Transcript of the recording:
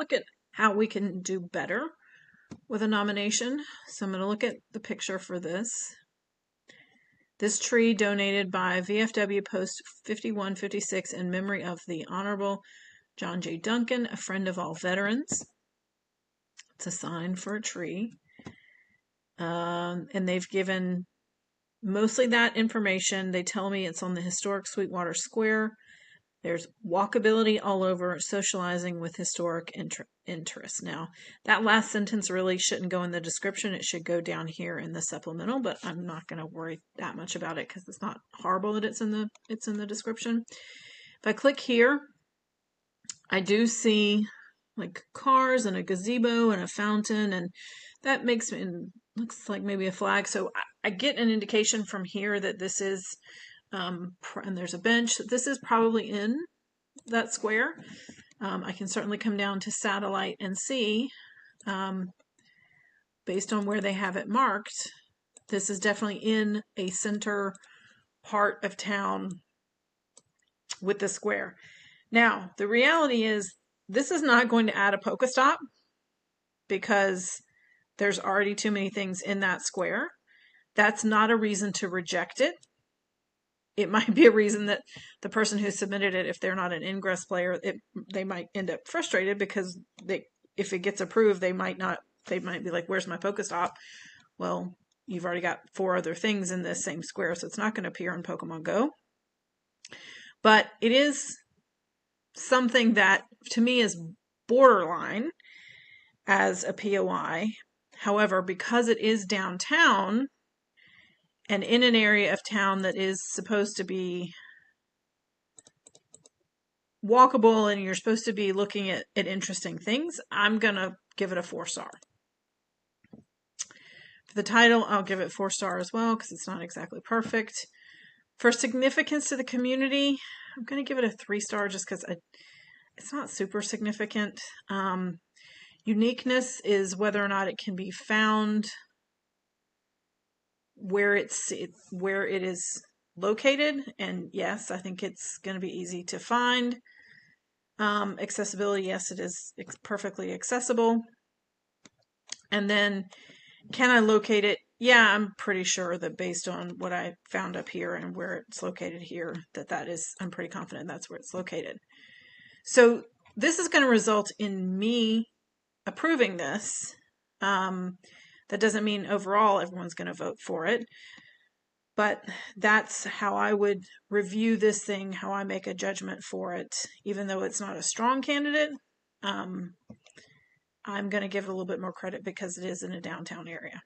look at how we can do better with a nomination. So I'm going to look at the picture for this. This tree donated by VFW Post 5156 in memory of the Honorable John J. Duncan, a friend of all veterans. It's a sign for a tree. And they've given mostly that information. They tell me it's on the historic Sweetwater Square. There's walkability all over, socializing with historic interests. Now, that last sentence really shouldn't go in the description. It should go down here in the supplemental, but I'm not going to worry that much about it because it's not horrible that it's in the description. If I click here, I do see like cars and a gazebo and a fountain, and that makes me, looks like maybe a flag. So I get an indication from here that this is, and there's a bench. This is probably in that square. I can certainly come down to satellite and see, based on where they have it marked, this is definitely in a center part of town with the square. Now, the reality is this is not going to add a Pokestop because there's already too many things in that square. That's not a reason to reject it. It might be a reason that the person who submitted it, if they're not an Ingress player, they might end up frustrated because if it gets approved, they might be like, where's my Pokestop? Well, you've already got 4 other things in this same square, so it's not going to appear in Pokemon Go. But it is something that, to me, is borderline as a POI. However, because it is downtown, and in an area of town that is supposed to be walkable and you're supposed to be looking at interesting things, I'm going to give it a 4-star. For the title, I'll give it 4-star as well because it's not exactly perfect. For significance to the community, I'm going to give it a 3-star just because it's not super significant. Uniqueness is whether or not it can be found where it is located, and yes, I think it's going to be easy to find. Accessibility, yes, it is perfectly accessible. And then, can I locate it? Yeah, I'm pretty sure that based on what I found up here and where it's located here, I'm pretty confident that's where it's located. So this is going to result in me approving this. That doesn't mean overall everyone's going to vote for it, but that's how I would review this thing, how I make a judgment for it. Even though it's not a strong candidate, I'm going to give it a little bit more credit because it is in a downtown area.